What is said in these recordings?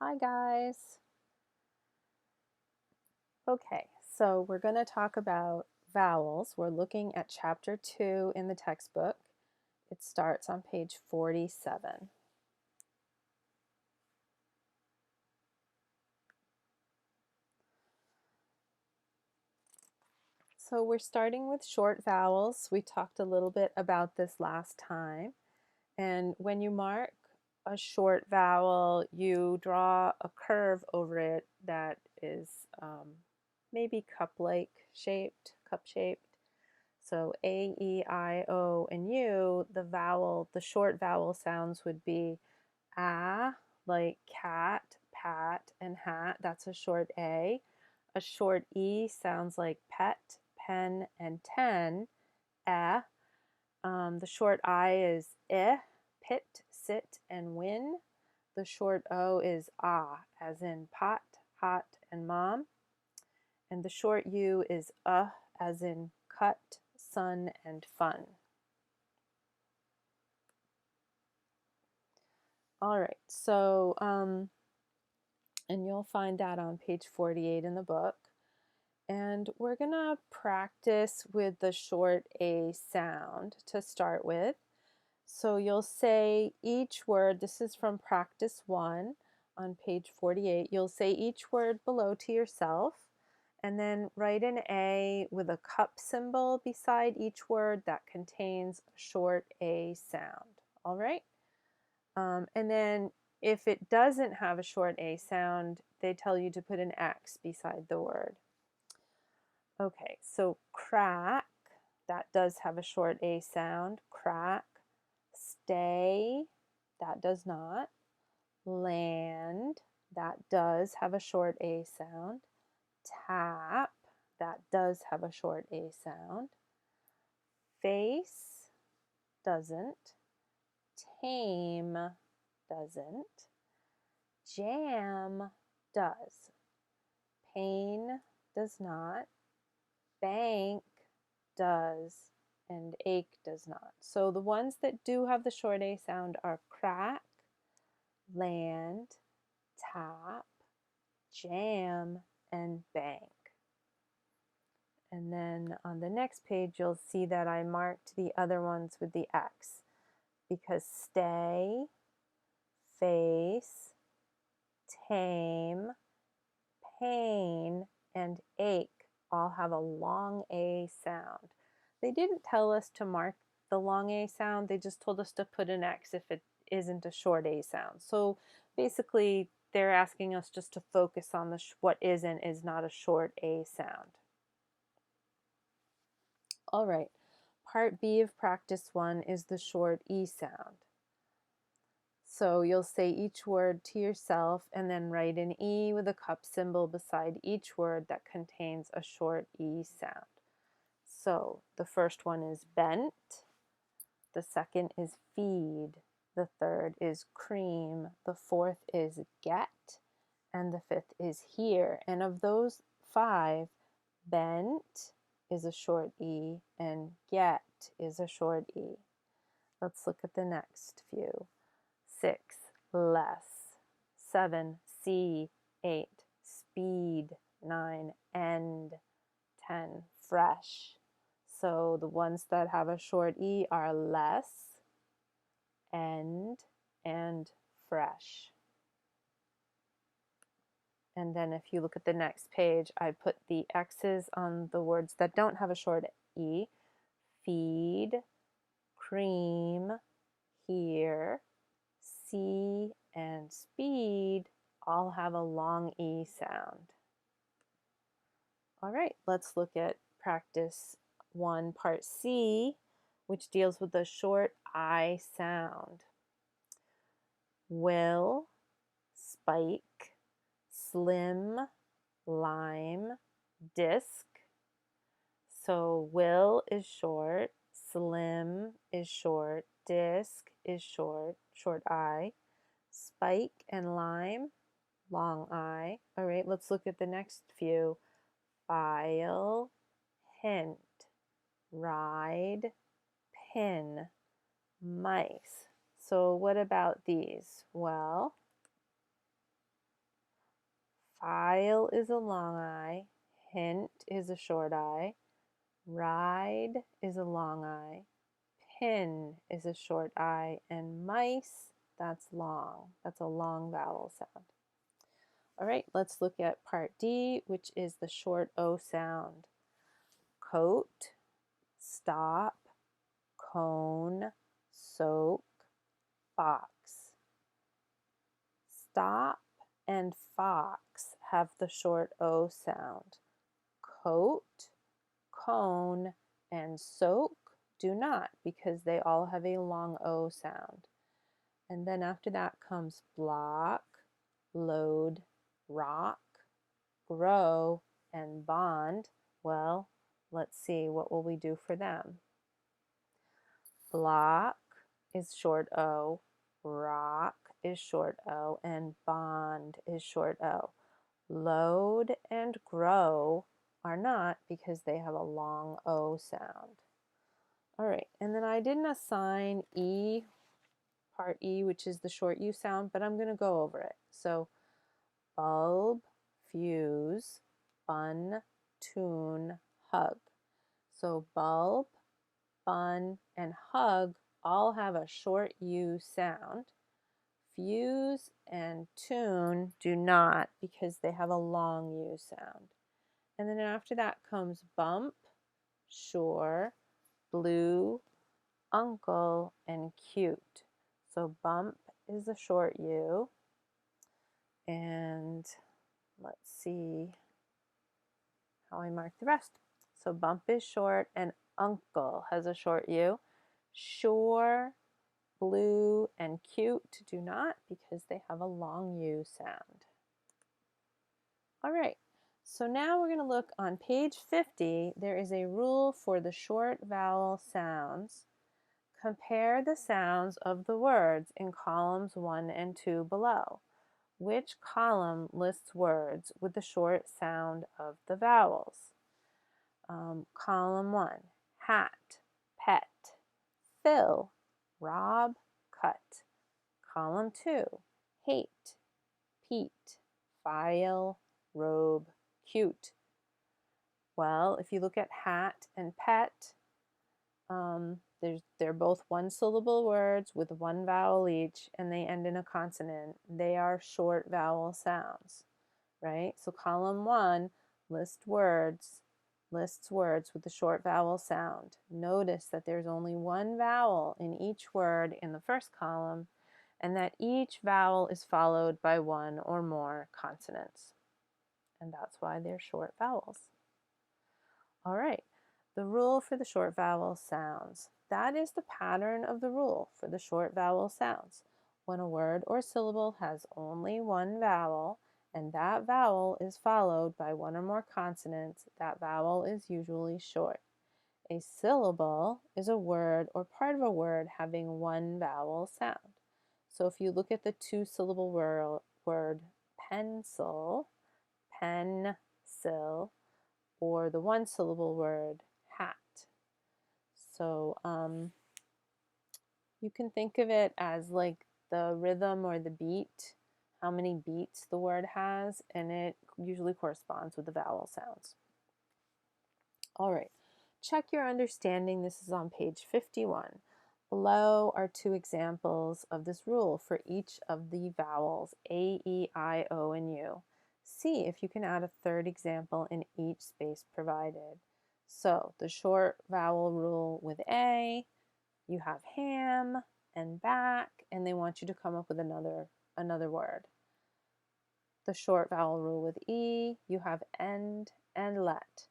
Hi guys. Okay, so we're going to talk about vowels. We're looking at chapter 2 in the textbook. It starts on page 47. So we're starting with short vowels. We talked a little bit about this last time. And when you mark a short vowel, you draw a curve over it that is maybe cup-like shaped, cup-shaped. So A, E, I, O, and U, the short vowel sounds would be ah, like cat, pat, and hat. That's a short A. A short E sounds like pet, pen, and ten. Eh. The short I is pit, sit, and win. The short O is ah, as in pot, hot, and mom. And the short U is as in cut, sun, and fun. All right, so, and you'll find that on page 48 in the book. And we're gonna practice with the short A sound to start with. So you'll say each word, this is from practice 1 on page 48. You'll say each word below to yourself and then write an A with a cup symbol beside each word that contains a short A sound. All right? And then if it doesn't have a short A sound, they tell you to put an X beside the word. Okay, so crack, that does have a short A sound. Crack. Stay, that does not. Land, that does have a short A sound. Tap, that does have a short A sound. Face, doesn't. Tame, doesn't. Jam, does. Pain, does not. Bank, does. And ache, does not. So the ones that do have the short A sound are crack, land, tap, jam, and bank. And then on the next page, you'll see that I marked the other ones with the X because stay, face, tame, pain, and ache all have a long A sound. They didn't tell us to mark the long A sound, they just told us to put an X if it isn't a short A sound. So basically, they're asking us just to focus on the what is and is not a short A sound. All right, part B of practice 1 is the short E sound. So you'll say each word to yourself and then write an E with a cup symbol beside each word that contains a short E sound. So the first one is bent, the second is feed, the third is cream, the fourth is get, and the fifth is here. And of those 5, bent is a short E and get is a short E. Let's look at the next few. 6, less. 7, see. 8, speed. 9, end. 10, fresh. So the ones that have a short E are less, end, and fresh. And then if you look at the next page, I put the X's on the words that don't have a short E. Feed, cream, here, see, and speed all have a long E sound. All right, let's look at practice 1, part C, which deals with the short I sound. Will, spike, slim, lime, disc. So will is short, slim is short, disc is short, short I, spike and lime, long I. All right, let's look at the next few. File, hint, ride, pin, mice. So what about these? Well, File is a long I. Hint is a short I. Ride is a long I. Pin is a short I. And mice, that's long. That's a long vowel sound. All right, let's look at part D, which is the short O sound. Coat, stop, cone, soak, fox. Stop and fox have the short O sound. Coat, cone, and soak do not, because they all have a long O sound. And then after that comes block, load, rock, grow, and bond. Well, let's see, what will we do for them? Block is short O, rock is short O, and bond is short O. Load and grow are not, because they have a long O sound. All right, and then I didn't assign E, part E, which is the short U sound, but I'm going to go over it. So bulb, fuse, bun, tune, hug. So bulb, bun, and hug all have a short U sound. Fuse and tune do not, because they have a long U sound. And then after that comes bump, sure, blue, uncle, and cute. So bump is a short U. And let's see how I mark the rest. So bump is short and uncle has a short U. Sure, blue, and cute do not, because they have a long U sound. All right, so now we're going to look on page 50. There is a rule for the short vowel sounds. Compare the sounds of the words in columns 1 and 2 below. Which column lists words with the short sound of the vowels? Column 1, hat, pet, fill, rob, cut. Column 2, hate, Pete, file, robe, cute. Well, if you look at hat and pet, they're both one-syllable words with one vowel each, and they end in a consonant. They are short vowel sounds, right? So column 1 lists words with the short vowel sound. Notice that there's only one vowel in each word in the first column, and that each vowel is followed by one or more consonants. And that's why they're short vowels. All right, the rule for the short vowel sounds. That is the pattern of the rule for the short vowel sounds. When a word or syllable has only one vowel, and that vowel is followed by one or more consonants, that vowel is usually short. A syllable is a word or part of a word having one vowel sound. So if you look at the two-syllable word pencil, pencil, or the one-syllable word hat. So you can think of it as like the rhythm or the beat, how many beats the word has, and it usually corresponds with the vowel sounds. All right, check your understanding. This is on page 51. Below are two examples of this rule for each of the vowels A, E, I, O, and U. See if you can add a third example in each space provided. So the short vowel rule with A, you have ham and back, and they want you to come up with another word. The short vowel rule with E, you have end and let.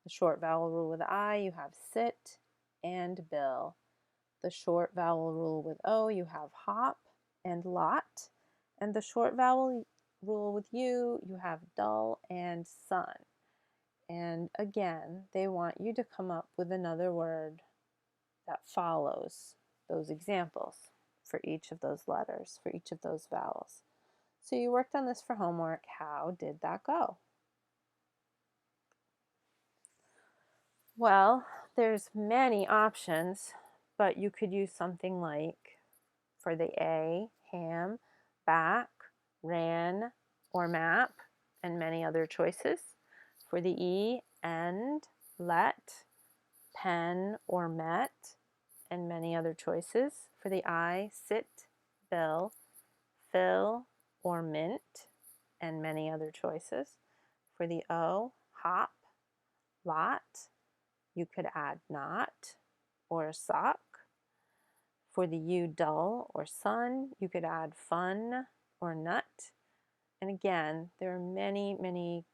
The short vowel rule with I, you have sit and bill. The short vowel rule with O, you have hop and lot. And the short vowel rule with U, you have dull and sun. And again, they want you to come up with another word that follows those examples for each of those letters, for each of those vowels. So you worked on this for homework. How did that go? Well, there's many options, but you could use something like, for the A, ham, back, ran, or map. and many other choices. For the E, end, let, pen or met, and many other choices. For the I, sit, bill, fill, or mint, and many other choices. For the O, hop, lot, you could add not or sock. For the U, dull or sun, you could add fun or nut. And again, there are many, many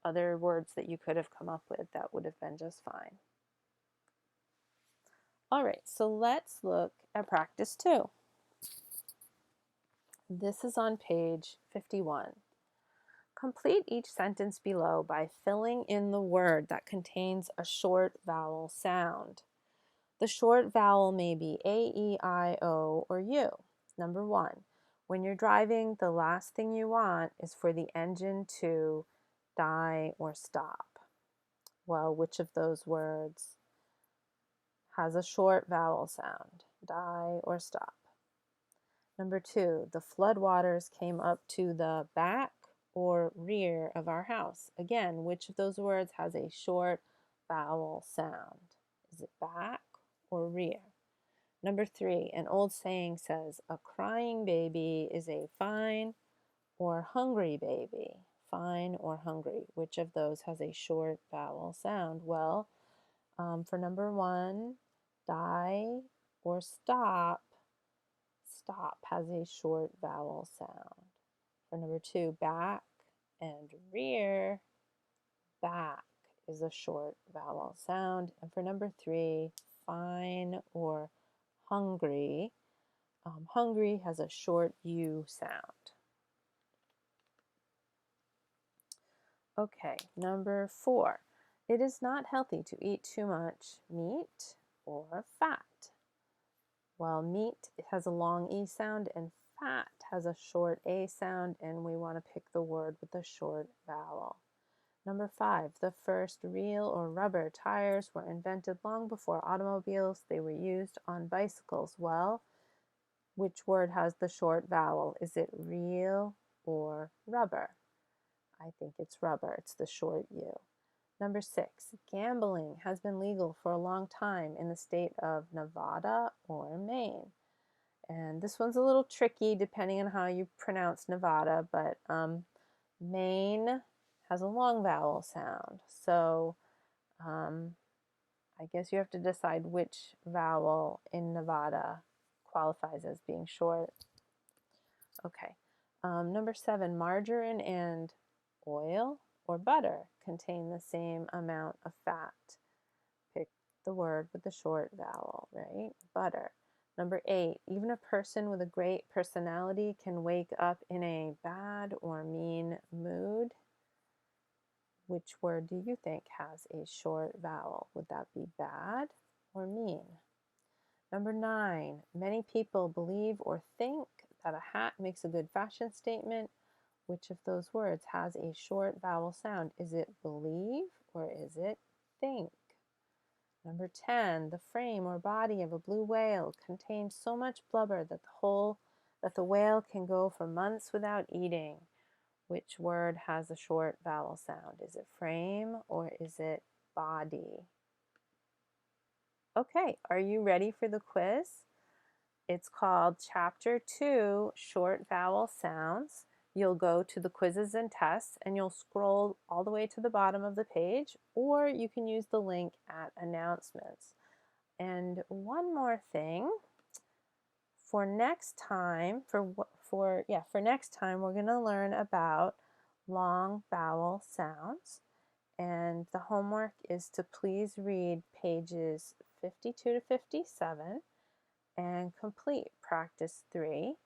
other words that you could have come up with that would have been just fine. All right, so let's look at practice 2. This is on page 51. Complete each sentence below by filling in the word that contains a short vowel sound. The short vowel may be A, E, I, O, or U. Number 1, when you're driving, the last thing you want is for the engine to die or stop. Well, which of those words has a short vowel sound? Die or stop. Number 2, the floodwaters came up to the back or rear of our house. Again, which of those words has a short vowel sound? Is it back or rear? Number 3, an old saying says, a crying baby is a fine or hungry baby. Fine or hungry. Which of those has a short vowel sound? Well, for number 1, die or stop, stop has a short vowel sound. For number 2, back and rear, back is a short vowel sound. And for number 3, fine or hungry, hungry has a short U sound. Okay, number 4. It is not healthy to eat too much meat or fat. Well, meat has a long E sound and fat has a short A sound, and we want to pick the word with the short vowel. Number 5, the first real or rubber tires were invented long before automobiles. They were used on bicycles. Well, which word has the short vowel? Is it real or rubber? I think it's rubber. It's the short U. Number 6, gambling has been legal for a long time in the state of Nevada or Maine. And this one's a little tricky depending on how you pronounce Nevada, but Maine has a long vowel sound. So I guess you have to decide which vowel in Nevada qualifies as being short. Okay. Number 7, margarine and oil or butter contain the same amount of fat. Pick the word with the short vowel, right? Butter. Number 8, even a person with a great personality can wake up in a bad or mean mood. Which word do you think has a short vowel? Would that be bad or mean? Number 9, many people believe or think that a hat makes a good fashion statement. Which of those words has a short vowel sound? Is it believe or is it think? Number 10, the frame or body of a blue whale contains so much blubber that the whale can go for months without eating. Which word has a short vowel sound? Is it frame or is it body? Okay, are you ready for the quiz? It's called Chapter 2, Short Vowel Sounds. You'll go to the quizzes and tests and you'll scroll all the way to the bottom of the page, or you can use the link at announcements. And one more thing, for next time, for next time we're going to learn about long vowel sounds. And the homework is to please read pages 52 to 57 and complete practice 3.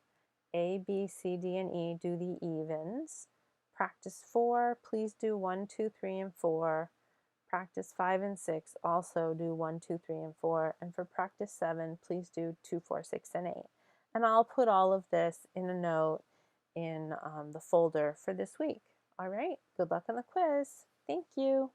A, B, C, D, and E do the evens. Practice 4, please do 1, 2, 3, and 4. Practice 5 and 6 also do 1, 2, 3, and 4. And for practice 7, please do 2, 4, 6, and 8. And I'll put all of this in a note in the folder for this week. All right, good luck on the quiz. Thank you.